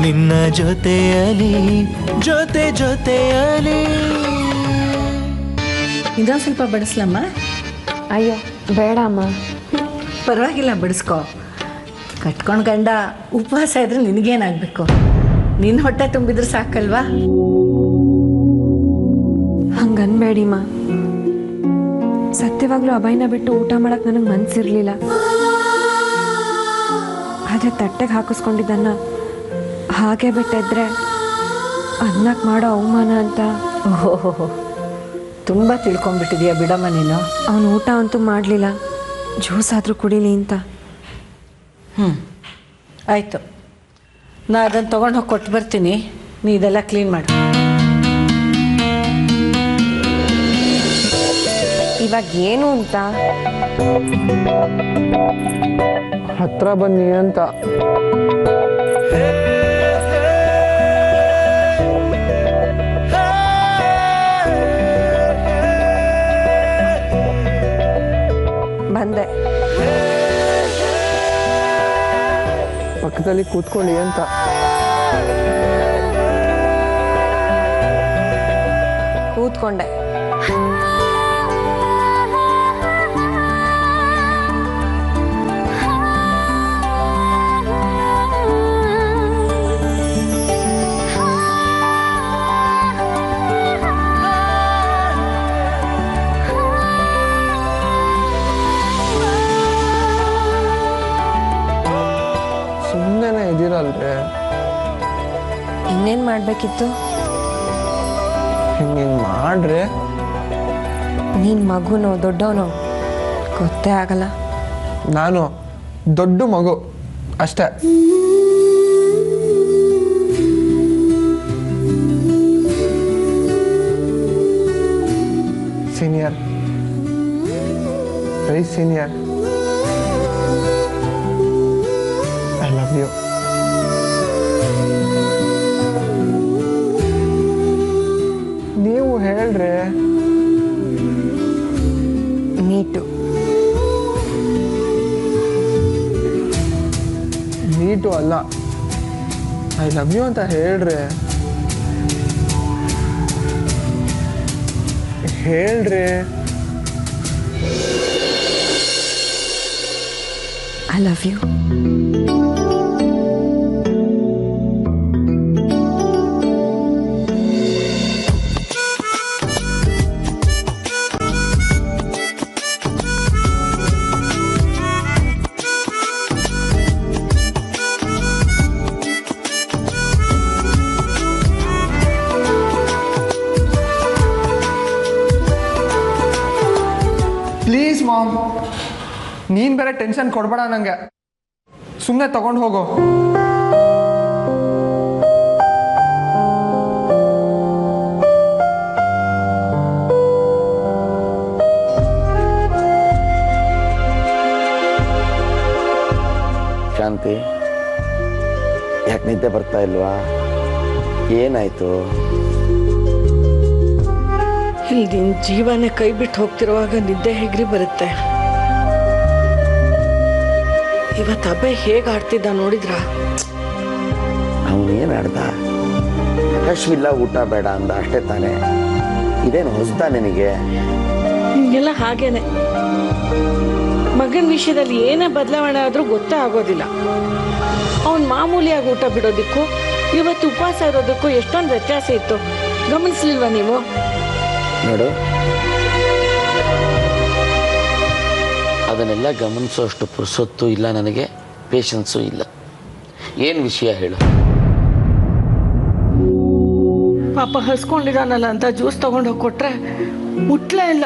ನಿನ್ನ ಜೊತೆಯಲಿ ಜೊತೆ ಜೊತೆಯಲಿ. ಇದೊಂದು ಸ್ವಲ್ಪ ಬಡಿಸ್ಲಮ್ಮ. ಅಯ್ಯೋ ಬೇಡ ಅಮ್ಮ. ಪರವಾಗಿಲ್ಲ, ಬಡಿಸ್ಕೊ. ಕಟ್ಕೊಂಡು ಗಂಡ ಉಪವಾಸ ಇದ್ರೆ ನಿನಗೇನಾಗಬೇಕು? ನಿನ್ನ ಹೊಟ್ಟೆ ತುಂಬಿದ್ರೆ ಸಾಕಲ್ವಾ? ಹಂಗನ್ಬೇಡಿಮ್ಮ. ಸತ್ಯವಾಗ್ಲೂ ಅಭಯನ ಬಿಟ್ಟು ಊಟ ಮಾಡಕ್ಕೆ ನನಗೆ ಮನಸ್ಸಿರಲಿಲ್ಲ. ಆದರೆ ತಟ್ಟೆಗೆ ಹಾಕಿಸ್ಕೊಂಡಿದ್ದನ್ನ ಹಾಗೆ ಬಿಟ್ಟಿದ್ರೆ ಅನ್ನಕ್ಕೆ ಮಾಡೋ ಅವಮಾನ ಅಂತ. ಓಹೋ, ತುಂಬ ತಿಳ್ಕೊಂಡ್ಬಿಟ್ಟಿದೀಯ ಬಿಡಮ್ಮ ನೀನು. ಅವನು ಊಟ ಅಂತೂ ಮಾಡಲಿಲ್ಲ, ಜ್ಯೂಸ್ ಆದರೂ ಕುಡೀಲಿ ಅಂತ. ಆಯಿತು, ನಾ ಅದನ್ನು ತೊಗೊಂಡು ಹೋಗಿ ಕೊಟ್ಟು ಬರ್ತೀನಿ. ನೀ ಇದೆಲ್ಲ ಕ್ಲೀನ್ ಮಾಡು. ಇವಾಗ ಏನು ಅಂತ ಹತ್ರ ಬನ್ನಿ ಅಂತ. ಬಂದೆ. ಪಕ್ಕದಲ್ಲಿ ಕೂತ್ಕೊಳ್ಳಿ ಅಂತ. ಕೂತ್ಕೊಂಡೆ. ಸುಮ್ಮನೆ ಇದ್ದೀರಲ್ರಿ, ಇನ್ನೇನು ಮಾಡಬೇಕಿತ್ತು? ಹಿಂಗೆ ಮಾಡ್ರಿ. ನೀನು ಮಗುನೋ ದೊಡ್ಡವನೋ ಗೊತ್ತೇ ಆಗಲ್ಲ. ನಾನು ದೊಡ್ಡ ಮಗು ಅಷ್ಟೇ. Senior, very senior. I love you. ನೀವು ಹೇಳ್ರಿ. ನೀಟು. ನೀಟು ಅಲ್ಲ, ಐ ಲವ್ ಯು ಅಂತ ಹೇಳ್ರಿ. ಹೇಳ್ರಿ. I love you. Please mom, ನೀನು ಬೇರೆ ಟೆನ್ಷನ್ ಕೊಡಬೇಡ ನನಗೆ. ಸುಮ್ಮನೆ ತಗೊಂಡು ಹೋಗು. ಶಾಂತಿ, ಯಾಕೆ ನಿದ್ದೆ ಬರ್ತಾ ಇಲ್ವಾ? ಏನಾಯ್ತು? ನಿನ್ನ ಜೀವನ ಕೈ ಬಿಟ್ಟು ಹೋಗ್ತಿರುವಾಗ ನಿದ್ದೆ ಹೇಗ್ರಿ ಬರುತ್ತೆ? ಇವತ್ತು ಅಬ್ಬೆ ಹೇಗೆ ಆಡ್ತಿದ್ದ ನೋಡಿದ್ರ? ಅವನೇನು ಆಡ್ದ? ಹಶ್ವಿಲ್ಲ, ಊಟ ಬೇಡ ಅಂದ ಅಷ್ಟೇ ತಾನೆ. ಇದೇನು ಹೊಸ್ದ ನಿನಗೆ? ನಿಮಗೆಲ್ಲ ಹಾಗೇನೆ. ಮಗನ ವಿಷಯದಲ್ಲಿ ಏನೇ ಬದಲಾವಣೆ ಆದರೂ ಗೊತ್ತೇ ಆಗೋದಿಲ್ಲ. ಅವನು ಮಾಮೂಲಿಯಾಗಿ ಊಟ ಬಿಡೋದಕ್ಕೂ ಇವತ್ತು ಉಪವಾಸ ಇರೋದಕ್ಕೂ ಎಷ್ಟೊಂದು ವ್ಯತ್ಯಾಸ ಇತ್ತು. ಗಮನಿಸ್ಲಿಲ್ವಾ ನೀವು? ನೋಡು, ಅದನ್ನೆಲ್ಲ ಗಮನಿಸೋಷ್ಟು ಪುರ್ಸೊತ್ತು ಇಲ್ಲ ನನಗೆ, ಪೇಷನ್ಸು ಇಲ್ಲ. ಏನು ವಿಷಯ ಹೇಳು? ಪಾಪ ಹಸ್ಕೊಂಡಿದ್ದಾನಲ್ಲ ಅಂತ ಜ್ಯೂಸ್ ತಗೊಂಡು ಹೋಗಿ ಕೊಟ್ರೆ ಮುಟ್ಲೇ ಇಲ್ಲ.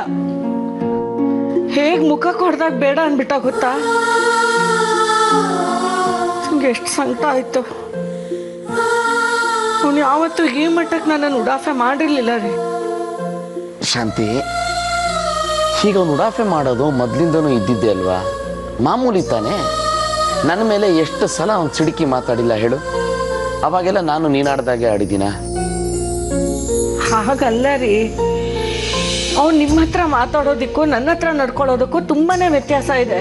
ಹೇಗೆ ಮುಖ ಹೊಡೆದಾಗ ಬೇಡ ಅನ್ಬಿಟ್ಟ ಗೊತ್ತಾ? ನಿಮ್ಗೆ ಎಷ್ಟು ಸಂಕಟ ಆಯ್ತು. ಅವನು ಯಾವತ್ತೂ ಈ ಮಟ್ಟಕ್ಕೆ ನನ್ನನ್ನು ಉಡಾಫೆ ಮಾಡಿರ್ಲಿಲ್ಲ ರೀ. ಶಾಂತಿ, ಈಗ ಅವನು ಉಡಾಫೆ ಮಾಡೋದು ಮೊದಲಿಂದನೂ ಇದ್ದಿದ್ದೆ ಅಲ್ವಾ? ಮಾಮೂಲಿ ತಾನೆ. ನನ್ನ ಮೇಲೆ ಎಷ್ಟು ಸಲ ಅವ್ನು ಸಿಡುಕಿ ಮಾತಾಡಿಲ್ಲ ಹೇಳು? ಅವಾಗೆಲ್ಲ ನಾನು ನೀನಾಡ್ದಾಗೆ ಆಡಿದ್ದೀನ? ಹಾಗಲ್ಲ ರೀ, ಅವ್ನು ನಿಮ್ಮ ಹತ್ರ ಮಾತಾಡೋದಕ್ಕೂ ನನ್ನ ಹತ್ರ ನಡ್ಕೊಳ್ಳೋದಕ್ಕೂ ತುಂಬಾನೇ ವ್ಯತ್ಯಾಸ ಇದೆ.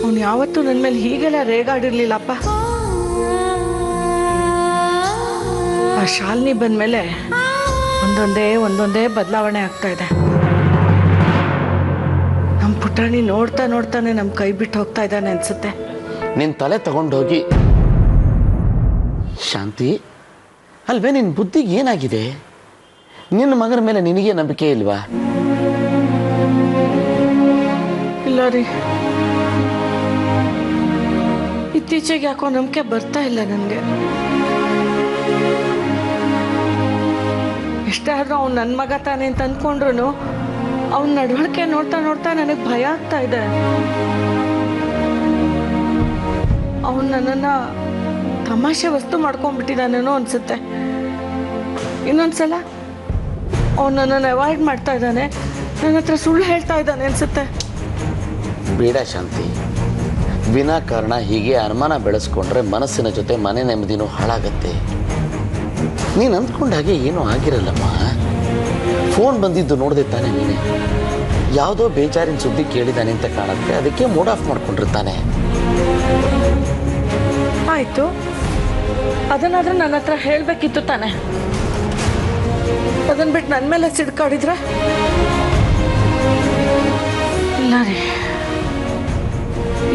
ಅವನು ಯಾವತ್ತೂ ನನ್ನ ಮೇಲೆ ಹೀಗೆಲ್ಲ ರೇಗಾಡಿರ್ಲಿಲ್ಲಪ್ಪ. ಆ ಶಾಲಿನಿ ಬಂದ್ಮೇಲೆ ಒಂದೊಂದೇ ಬದಲಾವಣೆ ಆಗ್ತಾ ಇದೆ. ನಮ್ಮ ಪುಟಾಣಿ ನೋಡ್ತಾನೆ ನಮ್ಮ ಕೈ ಬಿಟ್ಟು ಹೋಗ್ತಾ ಇದ್ದಾನೆ ಅನ್ಸುತ್ತೆ. ನಿನ್ನ ತಲೆ ತಗೊಂಡೋಗಿ ಶಾಂತಿ, ಅಲ್ವೇ ನಿನ್ನ ಬುದ್ಧಿಗೆ ಏನಾಗಿದೆ? ನಿನ್ನ ಮಗನ ಮೇಲೆ ನಿನಗೆ ನಂಬಿಕೆ ಇಲ್ವಾ? ಇಲ್ಲ ರೀ, ಇತ್ತೀಚೆಗೆ ಯಾಕೋ ನಂಬಿಕೆ ಬರ್ತಾ ಇಲ್ಲ ನನಗೆ. ಎಷ್ಟಾದ್ರೂ ಅವ್ನು ನನ್ನ ಮಗ ತಾನೆ ಅಂತ ಅಂದ್ಕೊಂಡ್ರು ಅವ್ನ ನಡವಳಿಕೆ ನೋಡ್ತಾ ನನಗೆ ಭಯ ಆಗ್ತಾ ಇದೆ. ಅವನು ನನ್ನನ್ನು ತಮಾಷೆ ವಸ್ತು ಮಾಡ್ಕೊಂಡ್ಬಿಟ್ಟಿದ್ದಾನೇನೋ ಅನ್ಸುತ್ತೆ. ಇನ್ನೊಂದ್ಸಲ ಅವನು ನನ್ನನ್ನು ಅವಾಯ್ಡ್ ಮಾಡ್ತಾ ಇದ್ದಾನೆ, ನನ್ನ ಹತ್ರ ಸುಳ್ಳು ಹೇಳ್ತಾ ಇದ್ದಾನೆ ಅನ್ಸುತ್ತೆ. ಬೇಡ ಶಾಂತಿ, ವಿನಾಕಾರಣ ಹೀಗೆ ಅನುಮಾನ ಬೆಳೆಸ್ಕೊಂಡ್ರೆ ಮನಸ್ಸಿನ ಜೊತೆ ಮನೆ ನೆಮ್ಮದಿನೂ ಹಾಳಾಗತ್ತೆ. ನೀನು ಅಂದ್ಕೊಂಡ ಹಾಗೆ ಏನೂ ಆಗಿರಲ್ಲಮ್ಮ. ಫೋನ್ ಬಂದಿದ್ದು ನೋಡದೆ ತಾನೆ ನೀನೆ. ಯಾವುದೋ ಬೇಜಾರಿನ ಸುದ್ದಿ ಕೇಳಿದಾನೆ ಅಂತ ಕಾಣುತ್ತೆ, ಅದಕ್ಕೆ ಮೂಡ್ ಆಫ್ ಮಾಡ್ಕೊಂಡಿರ್ತಾನೆ. ಆಯ್ತು, ಅದನ್ನಾದ್ರೂ ನನ್ನ ಹತ್ರ ಹೇಳ್ಬೇಕಿತ್ತು ತಾನೆ. ಅದನ್ನ ಬಿಟ್ಟು ನನ್ನ ಮೇಲೆ ಸಿಡ್ಕಾಡಿದ್ರೆ ಇಲ್ಲ ರೀ,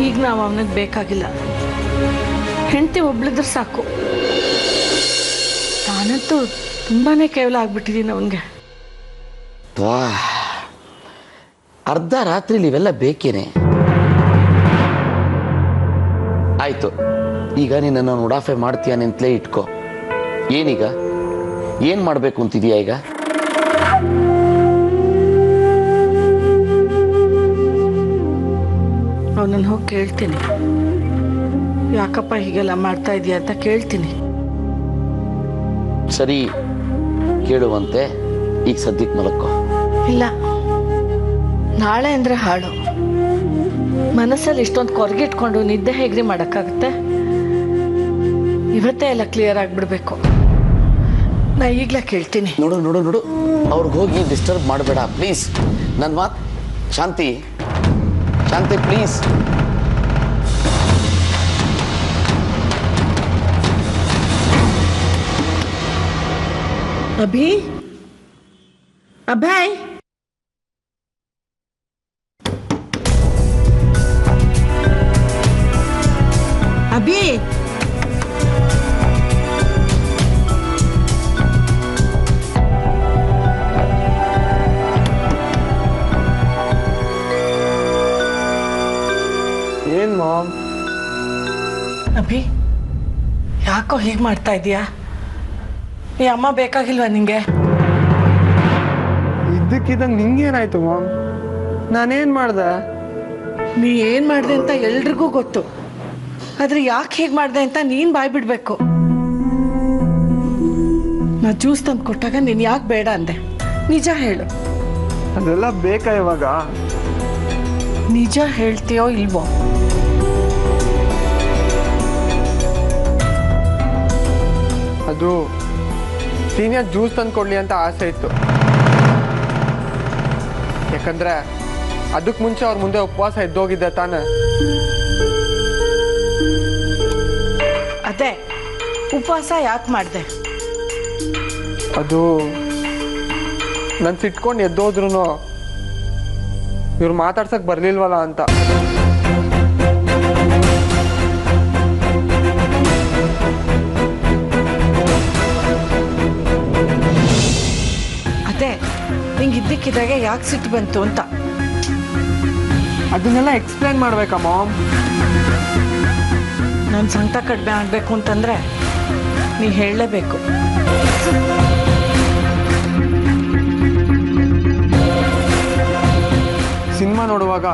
ಈಗ ನಾವು ಅವನಿಗೆ ಬೇಕಾಗಿಲ್ಲ. ಹೆಂಡತಿ ಒಬ್ಳಿದ್ರೆ ಸಾಕು. ನಾನಂತೂ ತುಂಬಾನೇ ಕೇವಲ ಆಗ್ಬಿಟ್ಟಿದ್ದೀನಿ ಅವನಿಗೆ. ಅರ್ಧ ರಾತ್ರಿಲಿ ಇವೆಲ್ಲ ಬೇಕೇನೆ. ಆಯ್ತು, ಈಗ ನಿನ್ನನ್ನು ಉಡಾಫೆ ಮಾಡ್ತೀಯ ನಿಂತಲೇ ಇಟ್ಕೋ. ಏನೀಗ ಏನ್ ಮಾಡ್ಬೇಕು ಅಂತಿದೀಯ ಈಗ? ಅವನನ್ನು ಹೋಗಿ ಕೇಳ್ತೀನಿ, ಯಾಕಪ್ಪ ಹೀಗೆಲ್ಲ ಮಾಡ್ತಾ ಇದೀಯ ಅಂತ ಕೇಳ್ತೀನಿ. ಸರಿ, ಕೇಳುವಂತೆ ಈಗ ಸದ್ಯಕ್ಕೆ ಮಲಕ್ಕೋ. ಇಲ್ಲ, ನಾಳೆ ಅಂದ್ರೆ ಹಾಳು. ಮನಸ್ಸಲ್ಲಿ ಇಷ್ಟೊಂದು ಕೊರಗಿಟ್ಕೊಂಡು ನಿದ್ದೆ ಹೇಗ್ರಿ ಮಾಡೋಕ್ಕಾಗುತ್ತೆ? ಇವತ್ತೇ ಎಲ್ಲ ಕ್ಲಿಯರ್ ಆಗಿಬಿಡ್ಬೇಕು. ನಾ ಈಗಲೇ ಕೇಳ್ತೀನಿ. ನೋಡು, ಅವ್ರಿಗೆ ಹೋಗಿ ಡಿಸ್ಟರ್ಬ್ ಮಾಡಬೇಡ ಪ್ಲೀಸ್. ನನ್ನ ಮಾತು ಶಾಂತಿ ಪ್ಲೀಸ್. ಅಭಿ, ಅಭಯ್, ಅಭಿ, ಏನ್ ಮಾಮ್? ಅಭಿ, ಯಾಕೋ ಹೀಗೆ ಮಾಡ್ತಾ ಇದೀಯಾ? ಈ ಅಮ್ಮ ಬೇಕಾಗಿಲ್ವಾ ನಿಂಗೆ? ಇದ್ದಕ್ಕಿದ್ದಂಗೆ ನಿಂಗೇನಾಯ್ತು ಮಾಮ್? ನಾನೇನ್ ಮಾಡ್ದೆ? ನೀ ಏನ್ ಮಾಡ್ದೆ ಅಂತ ಎಲ್ರಿಗೂ ಗೊತ್ತು. ಆದ್ರೆ ಯಾಕೆ ಹೀಗೆ ಮಾಡ್ದೆ ಅಂತ ನೀನ್ ಬಾಯ್ ಬಿಡ್ಬೇಕು. ನಾ ಜ್ಯೂಸ್ ತಂದು ಕೊಟ್ಟಾಗ ನೀನ್ ಯಾಕೆ ಬೇಡ ಅಂದೆ? ನಿಜ ಹೇಳು. ಅದೆಲ್ಲ ಬೇಕಾ ಇವಾಗ? ನಿಜ ಹೇಳ್ತೀಯೋ ಇಲ್ವೋ? ಅದು ಸೀನಿಯರ್ ಜ್ಯೂಸ್ ತಂದು ಕೊಡ್ಲಿ ಅಂತ ಆಸೆ ಇತ್ತು. ಯಾಕಂದ್ರೆ ಅದಕ್ಕೆ ಮುಂಚೆ ಅವ್ರ ಮುಂದೆ ಉಪವಾಸ ಎದ್ದೋಗಿದ್ದೆ ತಾನೆ. ಅದೇ ಉಪವಾಸ ಯಾಕೆ ಮಾಡಿದೆ? ಅದು ನಾನು ಸಿಟ್ಕೊಂಡು ಎದ್ದೋದ್ರು ಇವ್ರು ಮಾತಾಡ್ಸಕ್ ಬರ್ಲಿಲ್ವಲ್ಲ ಅಂತ. ಅದೇ ನಿಂಗೆ ಇದ್ದಕ್ಕಿದ್ದಾಗೆ ಯಾಕೆ ಸಿಟ್ಟು ಬಂತು ಅಂತ. ಅದನ್ನೆಲ್ಲ ಎಕ್ಸ್ಪ್ಲೇನ್ ಮಾಡ್ಬೇಕಾ ಮಾಮ್? ನನ್ನ ಸಂಕಟ ಕಡಿಮೆ ಆಗಬೇಕು ಅಂತಂದ್ರೆ ನೀ ಹೇಳಲೇಬೇಕು. ಸಿನಿಮಾ ನೋಡುವಾಗ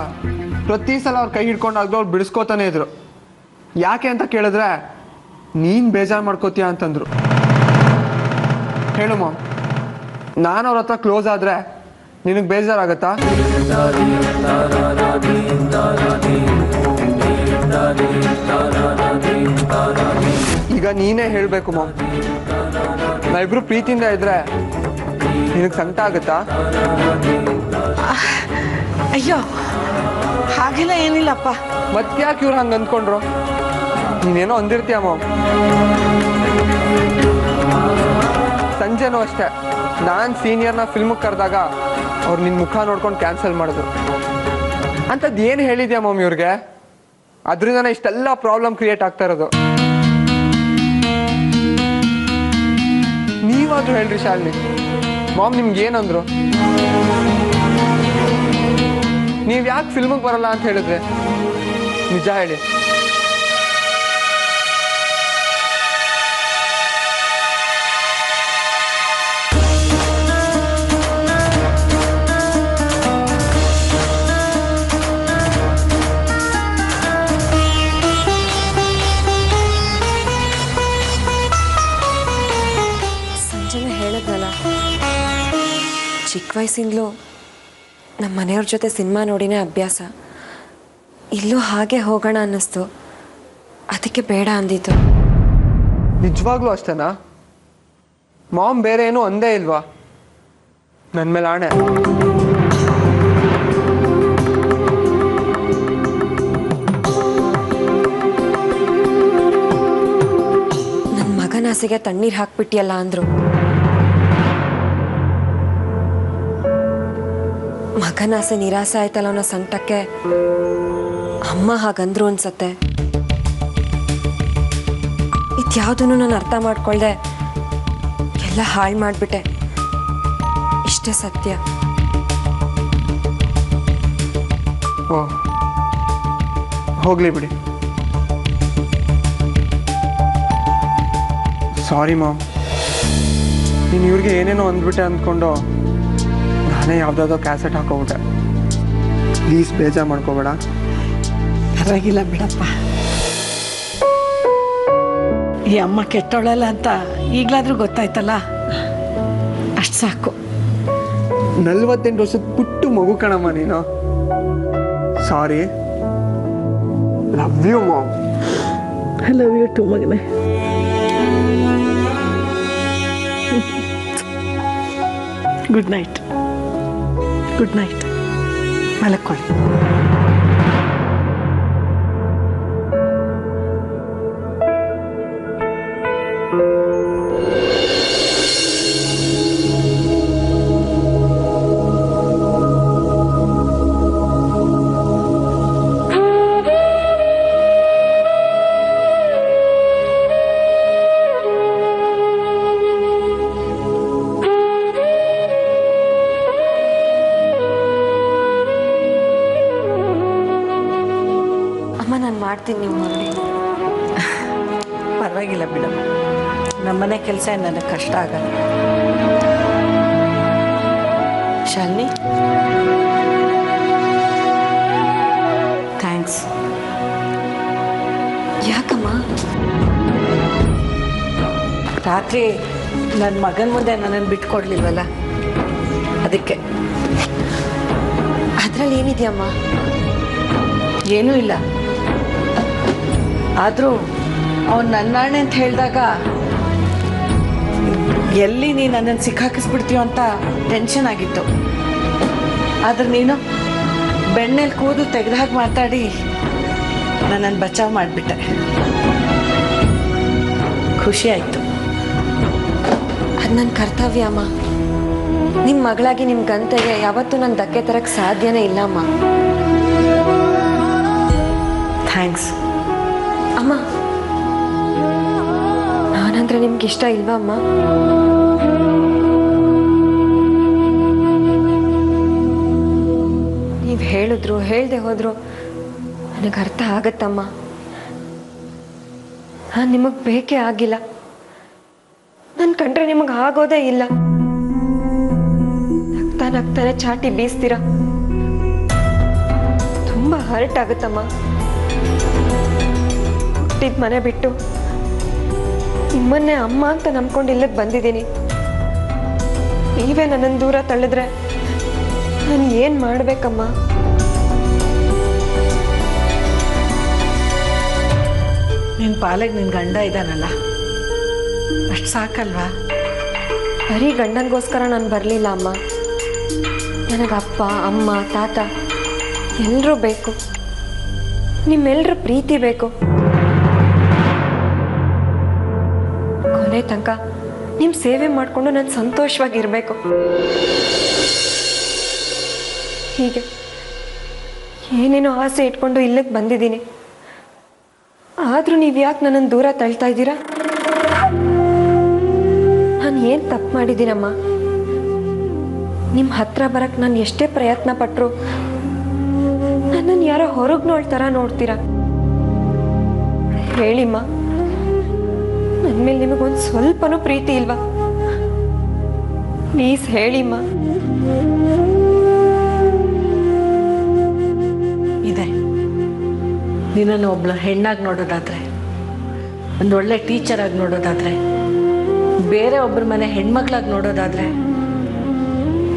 ಪ್ರತಿ ಸಲ ಅವ್ರ ಕೈ ಹಿಡ್ಕೊಂಡಾಗ್ಲೂ ಅವ್ರು ಬಿಡಿಸ್ಕೋತಾನೆ ಇದ್ರು. ಯಾಕೆ ಅಂತ ಕೇಳಿದ್ರೆ ನೀನು ಬೇಜಾರು ಮಾಡ್ಕೋತೀಯ ಅಂತಂದ್ರು. ಹೇಳು ಮಾಮ್, ನಾನು ಅವ್ರ ಹತ್ರ ಕ್ಲೋಸ್ ಆದರೆ ನಿನಗೆ ಬೇಜಾರಾಗತ್ತಾ? ಈಗ ನೀನೇ ಹೇಳಬೇಕು ಮಾಮ್. ನಾವಿಬ್ರು ಪ್ರೀತಿಯಿಂದ ಇದ್ರೆ ನಿನಗೆ ಸಂಕಟ ಆಗುತ್ತಾ? ಅಯ್ಯೋ, ಹಾಗೆಲ್ಲ ಏನಿಲ್ಲಪ್ಪ. ಮತ್ತ್ಯಾಕೆ ಇವ್ರು ಹಂಗೆ ಅಂದ್ಕೊಂಡ್ರು? ನೀನೇನೋ ಅಂದಿರ್ತೀಯ ಮಾಮ್. ಸಂಜೆನೂ ಅಷ್ಟೇ, ನಾನು ಸೀನಿಯರ್ನ ಫಿಲ್ಮಿಗೆ ಕರೆದಾಗ ಅವ್ರು ನಿನ್ನ ಮುಖ ನೋಡ್ಕೊಂಡು ಕ್ಯಾನ್ಸಲ್ ಮಾಡಿದ್ರು. ಅಂಥದ್ದು ಏನು ಹೇಳಿದ್ಯಾ ಮಾಮ್ ಇವ್ರಿಗೆ? ಅದರಿಂದನೇ ಇಷ್ಟೆಲ್ಲ ಪ್ರಾಬ್ಲಮ್ ಕ್ರಿಯೇಟ್ ಆಗ್ತಾ ಇರೋದು. ನೀವಾದ್ರೂ ಹೇಳ್ರಿ ಶಾಲಿನಿ, ಮಾಮ್ ನಿಮ್ಗೆ ಏನಂದ್ರು? ನೀವು ಯಾಕೆ ಫಿಲ್ಮಿಗೆ ಬರಲ್ಲ ಅಂತ ಹೇಳಿದ್ರೆ? ನಿಜ ಹೇಳಿ. ಸಂಜೆನೇ ಹೇಳಿದ್ನಲ್ಲ, ಚಿಕ್ಕ ವಯಸ್ಸಿಂದಲೂ ನಮ್ಮ ಮನೆಯವ್ರ ಜೊತೆ ಸಿನಿಮಾ ನೋಡಿನೇ ಅಭ್ಯಾಸ. ಇಲ್ಲೂ ಹಾಗೆ ಹೋಗೋಣ ಅನ್ನಿಸ್ತು, ಅದಕ್ಕೆ ಬೇಡ ಅಂದಿತ್ತು. ನಿಜವಾಗ್ಲೂ ಅಷ್ಟೇನಾ? ಮಾಮ್ ಬೇರೆ ಏನೂ ಅಂದೇ ಇಲ್ವಾ? ನನ್ನ ಮೇಲೆ ಆಣೆ. ನನ್ನ ಮಗನ ಆಸೆಗೆ ತಣ್ಣೀರು ಹಾಕ್ಬಿಟ್ಟಿಯಲ್ಲ ಅಂದ್ರು. ಮಗನ ಆಸೆ ನಿರಾಸೆ ಆಯ್ತಲ್ಲ ಅನ್ನೋ ಸಂಕಟಕ್ಕೆ ಅಮ್ಮ ಹಾಗಂದ್ರು ಅನ್ಸತ್ತೆ. ಇದ್ಯಾವುದನ್ನು ನಾನು ಅರ್ಥ ಮಾಡ್ಕೊಳ್ದೆ ಎಲ್ಲ ಹಾಳು ಮಾಡಿಬಿಟ್ಟೆ. ಇಷ್ಟೇ ಸತ್ಯ. ಓ, ಹೋಗ್ಲಿ ಬಿಡಿ. ಸಾರಿ ಮಾಮ್, ನೀನು ಇವ್ರಿಗೆ ಏನೇನೋ ಅಂದ್ಬಿಟ್ಟೆ ಅಂದ್ಕೊಂಡು ನಾನೇ ಯಾವುದಾದ್ರೂ ಕ್ಯಾಸೆಟ್ ಹಾಕೋಬಿಟ್ಟೆ. ಪ್ಲೀಸ್ ಬೇಜಾರು ಮಾಡ್ಕೋಬೇಡ. ಪರವಾಗಿಲ್ಲ ಬಿಡಪ್ಪ. ಈ ಅಮ್ಮ ಕೆಟ್ಟೋಳಲ್ಲ ಅಂತ ಈಗಲಾದ್ರೂ ಗೊತ್ತಾಯ್ತಲ್ಲ, ಅಷ್ಟು ಸಾಕು. 48 ವರ್ಷದ ಪುಟ್ಟು ಮಗು ಕಣಮ್ಮ ನೀನು. Sorry. Love you mom. I love you too ಮಗನೇ. Good night. Good night. ಮಲಕ್ಕೊಳ್ಳಿ. ಅಮ್ಮ, ನಾನು ಮಾಡ್ತೀನಿ, ನೀವು ಹೊರಡಿ. ಪರವಾಗಿಲ್ಲ ಬಿಡಮ್ಮ, ನಮ್ಮನೆ ಕೆಲಸ ನನಗೆ ಕಷ್ಟ ಆಗಲ್ಲ. ಶಾಲಿನಿ, ಥ್ಯಾಂಕ್ಸ್. ಯಾಕಮ್ಮ? ರಾತ್ರಿ ನನ್ನ ಮಗನ ಮುಂದೆ ನನ್ನನ್ನು ಬಿಟ್ಕೊಡ್ಲಿಲ್ವಲ್ಲ, ಅದಕ್ಕೆ. ಅದರಲ್ಲಿ ಏನಿದೆಯಮ್ಮ? ಏನೂ ಇಲ್ಲ. ಆದರೂ ಅವನು ನನ್ನಾಣೆ ಅಂತ ಹೇಳಿದಾಗ ಎಲ್ಲಿ ನೀನು ನನ್ನನ್ನು ಸಿಕ್ಕಾಕಿಸ್ಬಿಡ್ತೀಯೋ ಅಂತ ಟೆನ್ಷನ್ ಆಗಿತ್ತು. ಆದ್ರೆ ನೀನು ಬೆಣ್ಣೆಲಿ ಕೂದು ತೆಗೆದಾಗ ಮಾತಾಡಿ ನನ್ನನ್ನು ಬಚಾವ್ ಮಾಡಿಬಿಟ್ಟೆ. ಖುಷಿ ಆಯಿತು. ಅದು ನನ್ನ ಕರ್ತವ್ಯ ಅಮ್ಮ. ನಿಮ್ಮ ಮಗಳಾಗಿ ನಿಮ್ಮ ಗಂತೆಗೆ ಯಾವತ್ತೂ ನಾನು ಧಕ್ಕೆ ತರಕ್ಕೆ ಸಾಧ್ಯನೇ ಇಲ್ಲ ಅಮ್ಮ. ಥ್ಯಾಂಕ್ಸ್ ಅಮ್ಮ. ನಾನಂದ್ರೆ ನಿಮ್ಗೆ ಇಷ್ಟ ಇಲ್ವಾ ಅಮ್ಮ? ನೀವು ಹೇಳಿದ್ರು ಹೇಳ್ದೆ ಹೋದ್ರು ನನಗೆ ಅರ್ಥ ಆಗತ್ತಮ್ಮ. ನಾನು ನಿಮಗೆ ಬೇಕೇ ಆಗಿಲ್ಲ. ನನ್ನ ಕಂಡ್ರೆ ನಿಮಗೆ ಆಗೋದೇ ಇಲ್ಲ. ನಗ್ತಾ ನಗ್ತಾನೆ ಚಾಟಿ ಬೀಸ್ತೀರ. ತುಂಬಾ ಹರ್ಟ್ ಆಗುತ್ತಮ್ಮ. ಹುಟ್ಟಿದ ಮನೆ ಬಿಟ್ಟು ನಿಮ್ಮನ್ನೇ ಅಮ್ಮ ಅಂತ ನಂಬ್ಕೊಂಡು ಇಲ್ಲಿಗೆ ಬಂದಿದ್ದೀನಿ. ನೀವೇ ನನ್ನನ್ನು ದೂರ ತಳ್ಳಿದ್ರೆ ನಾನು ಏನು ಮಾಡಬೇಕಮ್ಮ? ನಿನ್ನ ಪಾಲೆಗೆ ನಿನ್ನ ಗಂಡ ಇದ್ದಾನಲ್ಲ, ಅಷ್ಟು ಸಾಕಲ್ವಾ? ಬರೀ ಗಂಡನಿಗೋಸ್ಕರ ನಾನು ಬರಲಿಲ್ಲ ಅಮ್ಮ. ನನಗೆ ಅಪ್ಪ ಅಮ್ಮ ತಾತ ಎಲ್ಲರೂ ಬೇಕು. ನಿಮ್ಮೆಲ್ಲರ ಪ್ರೀತಿ ಬೇಕು. ಕೊನೆ ತನಕ ನಿಮ್ಮ ಸೇವೆ ಮಾಡಿಕೊಂಡು ನಾನು ಸಂತೋಷವಾಗಿರಬೇಕು. ಹೀಗೆ ಏನೇನೋ ಆಸೆ ಇಟ್ಕೊಂಡು ಇಲ್ಲಿಗೆ ಬಂದಿದ್ದೀನಿ. ಆದರೂ ನೀವು ಯಾಕೆ ನನ್ನನ್ನು ದೂರ ತಳ್ತಾ ಇದ್ದೀರಾ? ನಾನು ಏನು ತಪ್ಪು ಮಾಡಿದ್ದೀನಮ್ಮ? ನಿಮ್ಮ ಹತ್ರ ಬರಕ್ಕೆ ನಾನು ಎಷ್ಟೇ ಪ್ರಯತ್ನ ಪಟ್ಟರು ನನ್ನನ್ನು ಯಾರೋ ಹೊರಗೆ ನೋಡ್ತಾರ ನೋಡ್ತೀರಾ? ಹೇಳಿಮ್ಮ, ನನ್ನ ಮೇಲೆ ನಿಮಗೊಂದು ಸ್ವಲ್ಪನೂ ಪ್ರೀತಿ ಇಲ್ವಾ? ಪ್ಲೀಸ್ ಹೇಳಿಮ್ಮ. ಇದೆ. ನಿನ್ನನ್ನು ಒಬ್ಳು ಹೆಣ್ಣಾಗಿ ನೋಡೋದಾದ್ರೆ, ಒಂದೊಳ್ಳೆ ಟೀಚರಾಗಿ ನೋಡೋದಾದ್ರೆ, ಬೇರೆ ಒಬ್ಬರ ಮನೆ ಹೆಣ್ಮಕ್ಳಾಗಿ ನೋಡೋದಾದ್ರೆ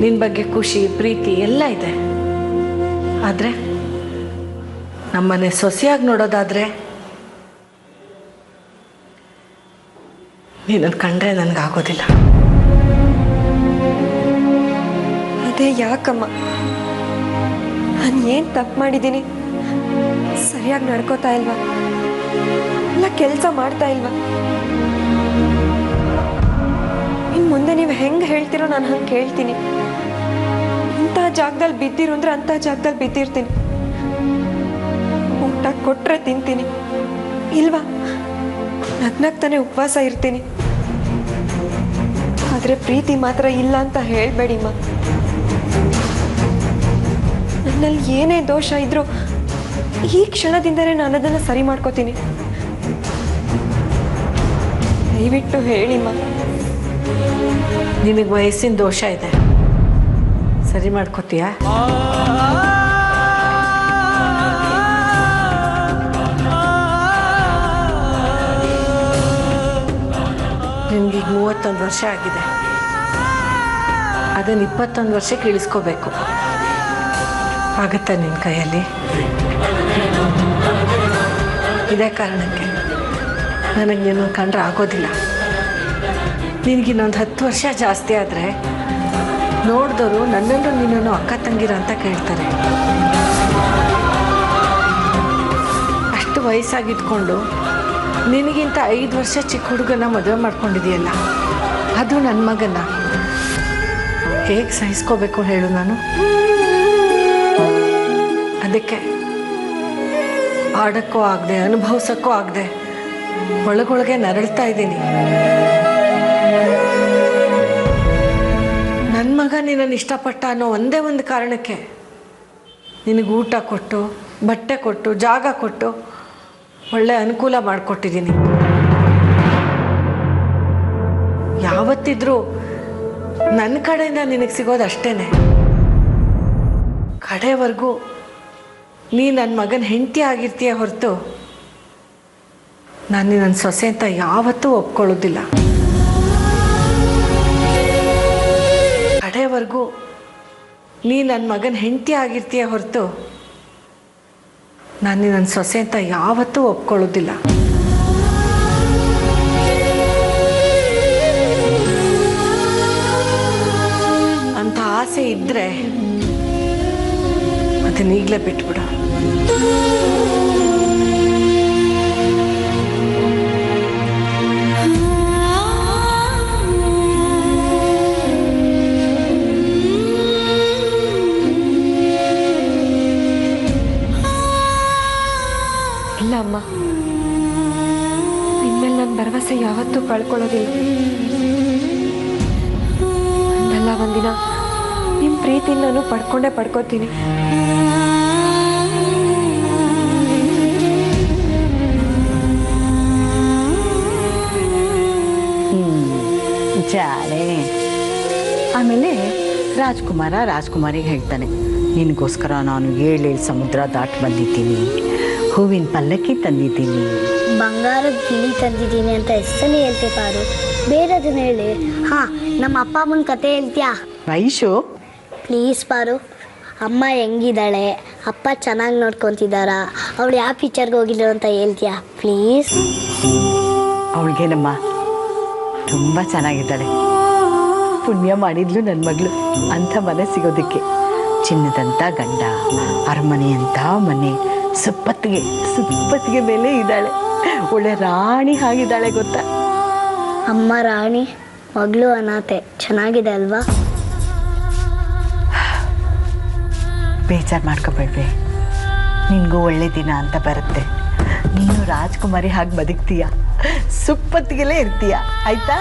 ನಿನ್ನ ಬಗ್ಗೆ ಖುಷಿ ಪ್ರೀತಿ ಎಲ್ಲ ಇದೆ. ಆದರೆ ನಮ್ಮನೆ ಸೊಸೆಯಾಗಿ ನೋಡೋದಾದ್ರೆ ನೀನನ್ನು ಕಂಡ್ರೆ ನನಗಾಗೋದಿಲ್ಲ. ಅದೇ ಯಾಕಮ್ಮ? ನಾನು ಏನು ತಪ್ಪು ಮಾಡಿದ್ದೀನಿ? ಸರಿಯಾಗಿ ನಡ್ಕೋತಾ ಇಲ್ವಾ? ಇಲ್ಲ ಕೆಲಸ ಮಾಡ್ತಾ ಇಲ್ವಾ? ಇನ್ನು ಮುಂದೆ ನೀವು ಹೆಂಗೆ ಹೇಳ್ತೀರೋ ನಾನು ಹಂಗೆ ಕೇಳ್ತೀನಿ. ಇಂಥ ಜಾಗದಲ್ಲಿ ಬಿದ್ದಿರು ಅಂದ್ರೆ ಅಂಥ ಜಾಗದಲ್ಲಿ ಬಿದ್ದಿರ್ತೀನಿ. ಊಟ ಕೊಟ್ಟರೆ ತಿಂತೀನಿ, ಇಲ್ವಾ ನಗ್ನಗ್ತಾನೆ ಉಪವಾಸ ಇರ್ತೀನಿ. ಆದರೆ ಪ್ರೀತಿ ಮಾತ್ರ ಇಲ್ಲ ಅಂತ ಹೇಳಬೇಡಿಮ್ಮ. ನನ್ನಲ್ಲಿ ಏನೇ ದೋಷ ಇದ್ರೂ ಈ ಕ್ಷಣದಿಂದಲೇ ನಾನು ಅದನ್ನು ಸರಿ ಮಾಡ್ಕೋತೀನಿ. ದಯವಿಟ್ಟು ಹೇಳಿಮ್ಮ. ನಿನಗೆ ವಯಸ್ಸಿನ ದೋಷ ಇದೆ, ಸರಿ ಮಾಡ್ಕೋತೀಯಾ? ನಿನಗೀಗ 31 ವರ್ಷ ಆಗಿದೆ. ಅದನ್ನು 21 ವರ್ಷಕ್ಕೆ ಇಳಿಸ್ಕೋಬೇಕು. ಆಗುತ್ತಾ ನಿನ್ನ ಕೈಯಲ್ಲಿ? ಇದೇ ಕಾರಣಕ್ಕೆ ನನಗೆ ನಿನ್ನ ಕಂಡ್ರೆ ಆಗೋದಿಲ್ಲ. ನಿನಗಿನ್ನೊಂದು 10 ವರ್ಷ ಜಾಸ್ತಿ ಆದರೆ ನೋಡಿದವರು ನನ್ನನ್ನು ನಿನ್ನನ್ನು ಅಕ್ಕ ತಂಗಿರ ಅಂತ ಕೇಳ್ತಾರೆ. ಅಷ್ಟು ವಯಸ್ಸಾಗಿದ್ಕೊಂಡು ನಿನಗಿಂತ 5 ವರ್ಷ ಚಿಕ್ಕ ಹುಡುಗನ ಮದುವೆ ಮಾಡ್ಕೊಂಡಿದೆಯಲ್ಲ, ಅದು ನನ್ನ ಮಗನ ಹೇಗೆ ಸಹಿಸ್ಕೋಬೇಕು ಹೇಳು ನಾನು? ಅದಕ್ಕೆ ಆಡೋಕ್ಕೂ ಆಗದೆ ಅನುಭವಿಸೋಕ್ಕೂ ಆಗದೆ ಒಳಗೊಳಗೆ ನರಳ್ತಾ ಇದ್ದೀನಿ. ನನ್ನ ಮಗ ನಿನ್ನನ್ನು ಇಷ್ಟಪಟ್ಟ ಅನ್ನೋ ಒಂದೇ ಒಂದು ಕಾರಣಕ್ಕೆ ನಿನಗೆ ಊಟ ಕೊಟ್ಟು ಬಟ್ಟೆ ಕೊಟ್ಟು ಜಾಗ ಕೊಟ್ಟು ಒಳ್ಳೆ ಅನುಕೂಲ ಮಾಡಿಕೊಟ್ಟಿದ್ದೀನಿ. ಯಾವತ್ತಿದ್ರೂ ನನ್ನ ಕಡೆಯಿಂದ ನಿನಗೆ ಸಿಗೋದು ಅಷ್ಟೇ. ಕಡೆವರೆಗೂ ನೀ ನನ್ನ ಮಗನ ಹೆಂಡತಿ ಆಗಿರ್ತೀಯ ಹೊರತು ನಾನು ನನ್ನ ಸೊಸೆ ಅಂತ ಯಾವತ್ತೂ ಒಪ್ಕೊಳ್ಳೋದಿಲ್ಲ. ಕಡೆವರೆಗೂ ನೀ ನನ್ನ ಮಗನ ಹೆಂಡತಿ ಆಗಿರ್ತೀಯ ಹೊರತು ನಾನು ನನ್ನ ಸೊಸೆ ಅಂತ ಯಾವತ್ತೂ ಒಪ್ಕೊಳ್ಳೋದಿಲ್ಲ. ಅಂತ ಆಸೆ ಇದ್ದರೆ ಅದನ್ನ ಈಗಲೇ ಬಿಟ್ಬಿಡು. ಇಲ್ಲ ಅಮ್ಮ, ನಿನ್ಮೇಲೆ ನನ್ನ ಭರವಸೆ ಯಾವತ್ತೂ ಕಳ್ಕೊಳ್ಳೋದಿಲ್ಲ. ಒಂದಲ್ಲ ಒಂದಿನ ನಿಮ್ಮ ಪ್ರೀತಿ ನಾನು ಪಡ್ಕೊಂಡೇ ಪಡ್ಕೋತೀನಿ. ಜಾಲೆ. ಆಮೇಲೆ ರಾಜ್ಕುಮಾರಿಗೆ ಹೇಳ್ತಾನೆ, ನಿನಗೋಸ್ಕರ ನಾನು 7 ಸಮುದ್ರ ದಾಟಿ ಬಂದಿದ್ದೀನಿ, ಹೂವಿನ ಪಲ್ಲಕ್ಕಿ ತಂದಿದ್ದೀನಿ, ಬಂಗಾರದ ಗಿಳಿ ತಂದಿದ್ದೀನಿ ಅಂತ ಹೆಸರೇ ಹೇಳ್ತೆ ಪಾರು. ಬೇರೆದನ್ನ ಹೇಳಿ. ಹಾಂ, ನಮ್ಮ ಅಪ್ಪ ಅಮ್ಮನ ಕತೆ ಹೇಳ್ತೀಯಾ? ವೈಶು ಪ್ಲೀಸ್ ಪಾರು. ಅಮ್ಮ ಹೆಂಗಿದ್ದಾಳೆ, ಅಪ್ಪ ಚೆನ್ನಾಗಿ ನೋಡ್ಕೊತಿದ್ದಾರ, ಅವಳು ಯಾವ ಪಿಕ್ಚರ್ಗೆ ಹೋಗಿದ್ರು ಅಂತ ಹೇಳ್ತೀಯಾ ಪ್ಲೀಸ್? ಅವಳಿಗೇನಮ್ಮ ತುಂಬ ಚೆನ್ನಾಗಿದ್ದಾಳೆ. ಪುಣ್ಯ ಮಾಡಿದ್ಲು ನನ್ನ ಮಗಳು ಅಂಥ ಮನೆ ಸಿಗೋದಕ್ಕೆ. ಚಿನ್ನದಂಥ ಗಂಡ, ಅರಮನೆ ಅಂತ ಮನೆ, ಸುಪ್ಪತ್ತಿಗೆ ಮೇಲೆ ಇದ್ದಾಳೆ. ಒಳ್ಳೆ ರಾಣಿ ಆಗಿದ್ದಾಳೆ ಗೊತ್ತಾ. ಅಮ್ಮ ರಾಣಿ, ಮಗಳು ಅನಾಥೆ. ಚೆನ್ನಾಗಿದೆ ಅಲ್ವಾ? ಬೇಜಾರು ಮಾಡ್ಕೋಬೇಡ್ವೆ. ನಿನಗೂ ಒಳ್ಳೆ ದಿನ ಅಂತ ಬರುತ್ತೆ. ನೀನು ರಾಜ್ಕುಮಾರಿ ಹಾಗೆ ಬದುಕ್ತೀಯ, ಸುಪ್ಪತ್ತಿಗೆಲೇ ಇರ್ತೀಯ, ಆಯ್ತಾ?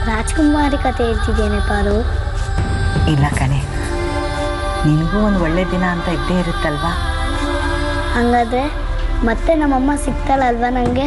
ರಾಜ್ಕುಮಾರಿ ಕತೆ ಹೇಳ್ತಿದ್ದೇನೆ ಪಾರು. ಇಲ್ಲ ಕಣೆ, ನಿನಗೂ ಒಂದು ಒಳ್ಳೆ ದಿನ ಅಂತ ಇದ್ದೇ ಇರುತ್ತಲ್ವಾ. ಹಂಗಾದ್ರೆ ಮತ್ತೆ ನಮ್ಮಮ್ಮ ಸಿಗ್ತಾಳಲ್ವಾ ನನಗೆ?